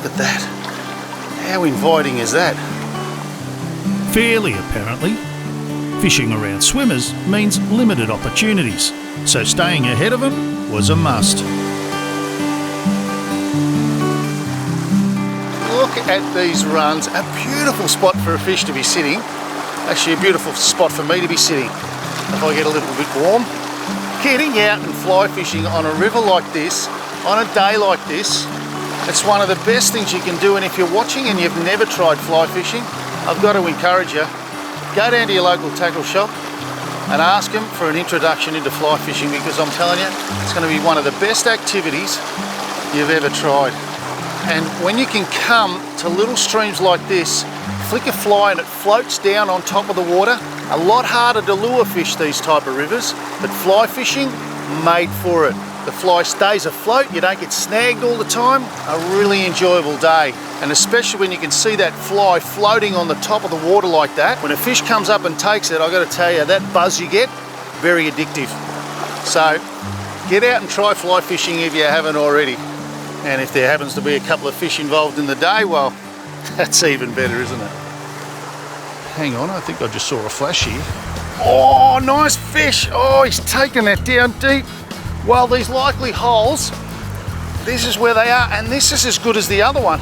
at that. How inviting is that? Fairly, apparently. Fishing around swimmers means limited opportunities, so staying ahead of them was a must. Look at these runs. A beautiful spot for a fish to be sitting. Actually a beautiful spot for me to be sitting if I get a little bit warm. Getting out and fly fishing on a river like this, on a day like this, it's one of the best things you can do. And if you're watching and you've never tried fly fishing, I've got to encourage you, go down to your local tackle shop and ask them for an introduction into fly fishing, because I'm telling you, it's going to be one of the best activities you've ever tried. And when you can come to little streams like this, flick a fly and it floats down on top of the water. A lot harder to lure fish these type of rivers, but fly fishing, made for it. The fly stays afloat, you don't get snagged all the time. A really enjoyable day. And especially when you can see that fly floating on the top of the water like that. When a fish comes up and takes it, I've got to tell you, that buzz you get, very addictive. So get out and try fly fishing if you haven't already. And if there happens to be a couple of fish involved in the day, well, that's even better, isn't it? Hang on, I think I just saw a flash here. Oh, nice fish. Oh, he's taken that down deep. Well, these likely holes, this is where they are, and this is as good as the other one.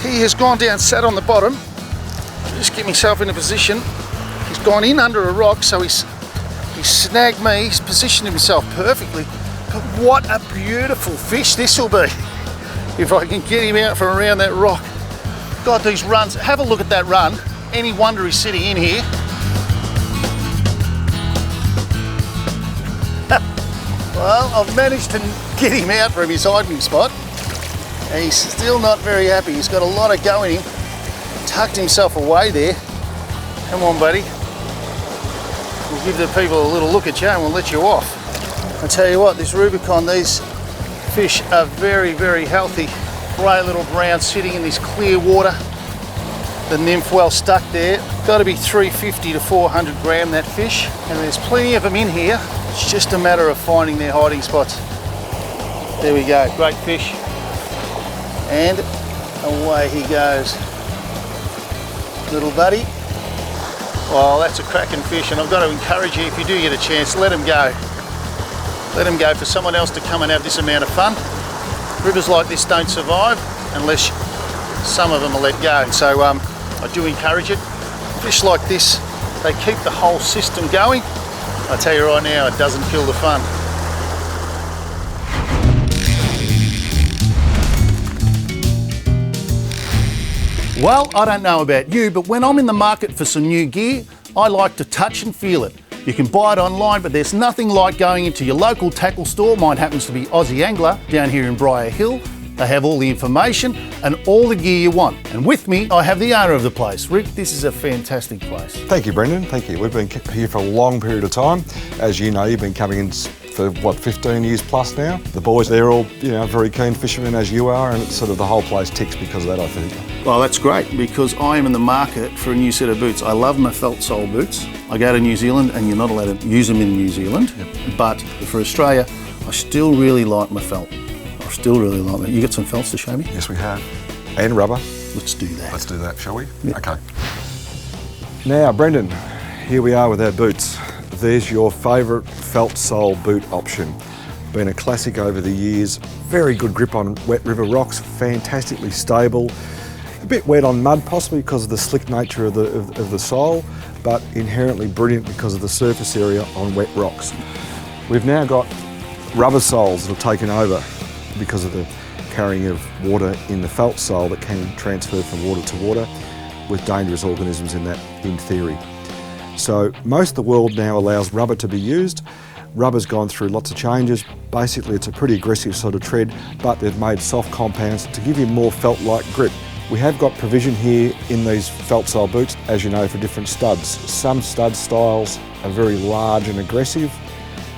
He has gone down, sat on the bottom. I'll just get myself in a position. He's gone in under a rock, so he's snagged me. He's positioned himself perfectly. But what a beautiful fish this will be if I can get him out from around that rock. God, these runs, have a look at that run. Any wonder he's sitting in here. Well, I've managed to get him out from his hiding spot. And he's still not very happy. He's got a lot of go in him. Tucked himself away there. Come on, buddy. We'll give the people a little look at you and we'll let you off. I tell you what, this Rubicon, these fish are very, very healthy. Great little brown sitting in this clear water. The nymph well stuck there. Got to be 350 to 400 gram, that fish. And there's plenty of them in here. It's just a matter of finding their hiding spots. There we go, great fish. And away he goes. Little buddy. Well, that's a cracking fish, and I've got to encourage you, if you do get a chance, let him go. Let him go for someone else to come and have this amount of fun. Rivers like this don't survive unless some of them are let go. And so I do encourage it. Fish like this, they keep the whole system going. I tell you right now, it doesn't kill the fun. Well, I don't know about you, but when I'm in the market for some new gear, I like to touch and feel it. You can buy it online, but there's nothing like going into your local tackle store. Mine happens to be Aussie Angler down here in Briar Hill. They have all the information and all the gear you want. And with me, I have the owner of the place. Rick, this is a fantastic place. Thank you, Brendan. Thank you. We've been here for a long period of time. As you know, you've been coming in for, what, 15 years plus now? The boys, they're all, very keen fishermen as you are, and it's sort of the whole place ticks because of that, I think. Well, that's great, because I am in the market for a new set of boots. I love my felt sole boots. I go to New Zealand, and you're not allowed to use them in New Zealand. Yep. But for Australia, I still really like my felt. I still really like it. You got some felts to show me? Yes, we have. And rubber. Let's do that. Let's do that, shall we? Yep. Okay. Now, Brendan, here we are with our boots. There's your favourite felt sole boot option. Been a classic over the years. Very good grip on wet river rocks, fantastically stable. A bit wet on mud, possibly because of the slick nature of the sole, but inherently brilliant because of the surface area on wet rocks. We've now got rubber soles that have taken over because of the carrying of water in the felt sole that can transfer from water to water with dangerous organisms in that, in theory. So most of the world now allows rubber to be used. Rubber's gone through lots of changes. Basically, it's a pretty aggressive sort of tread, but they've made soft compounds to give you more felt-like grip. We have got provision here in these felt sole boots, as you know, for different studs. Some stud styles are very large and aggressive,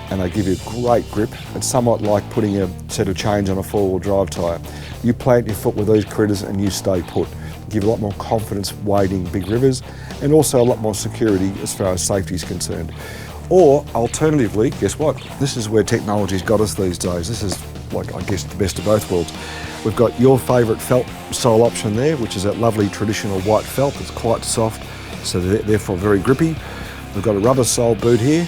and they give you great grip. It's somewhat like putting a set of chains on a four-wheel drive tyre. You plant your foot with these critters and you stay put. Give a lot more confidence wading big rivers, and also a lot more security as far as safety is concerned. Or alternatively, guess what? This is where technology's got us these days. This is like I guess the best of both worlds. We've got your favourite felt sole option there, which is that lovely traditional white felt that's quite soft, so therefore very grippy. We've got a rubber sole boot here,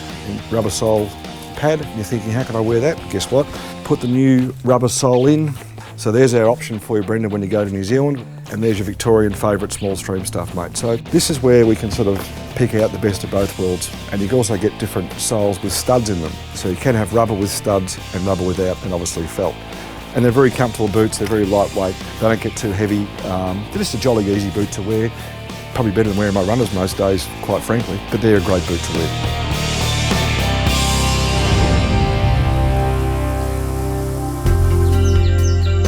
rubber sole pad. You're thinking, how can I wear that? Guess what? Put the new rubber sole in. So there's our option for you, Brendan, when you go to New Zealand. And there's your Victorian favourite small stream stuff, mate. So this is where we can sort of pick out the best of both worlds. And you can also get different soles with studs in them. So you can have rubber with studs and rubber without, and obviously felt. And they're very comfortable boots, they're very lightweight, they don't get too heavy. They're just a jolly easy boot to wear. Probably better than wearing my runners most days, quite frankly, but they're a great boot to wear.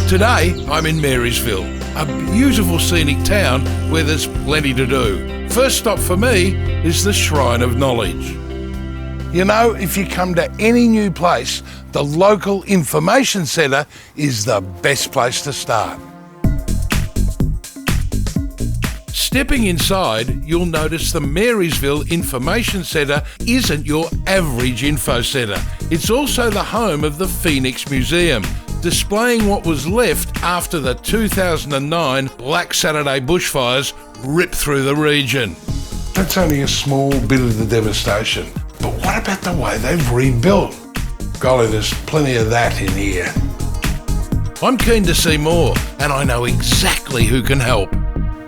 Today, I'm in Marysville, a beautiful scenic town where there's plenty to do. First stop for me is the Shrine of Knowledge. You know, if you come to any new place, the local information centre is the best place to start. Stepping inside, you'll notice the Marysville Information Centre isn't your average info centre. It's also the home of the Phoenix Museum, displaying what was left after the 2009 Black Saturday bushfires ripped through the region. That's only a small bit of the devastation. But what about the way they've rebuilt? Golly, there's plenty of that in here. I'm keen to see more, and I know exactly who can help.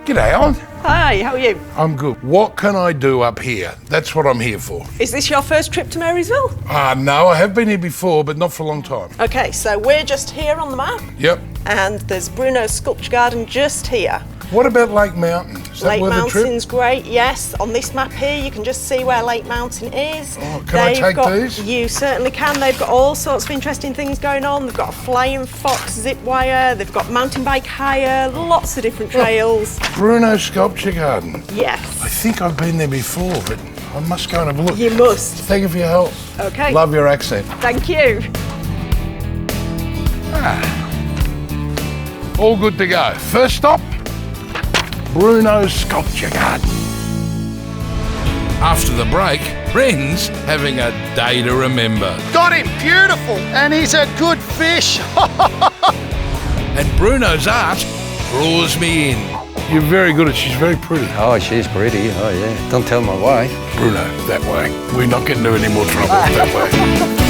G'day, Alan. Hi, how are you? I'm good. What can I do up here? That's what I'm here for. Is this your first trip to Marysville? No, I have been here before, but not for a long time. Okay, so we're just here on the map, Yep. and there's Bruno's Sculpture Garden just here. What about Lake Mountain? Is that Lake worth a trip? Mountain's great, yes. On this map here, you can just see where Lake Mountain is. Oh, can I take these? You certainly can. They've got all sorts of interesting things going on. They've got a flying fox zip wire. They've got mountain bike hire, lots of different trails. Bruno Sculpture Garden. Yes. I think I've been there before, but I must go and have a look. You must. Thank you for your help. Okay. Love your accent. Thank you. All good to go. First stop, Bruno's Sculpture Garden. After the break, Bren's having a day to remember. Got him, beautiful, and he's a good fish. And Bruno's art draws me in. You're very good at. She's very pretty. Oh, she's pretty. Oh, yeah. Don't tell my wife. Bruno, that way. We're not getting into any more trouble that way.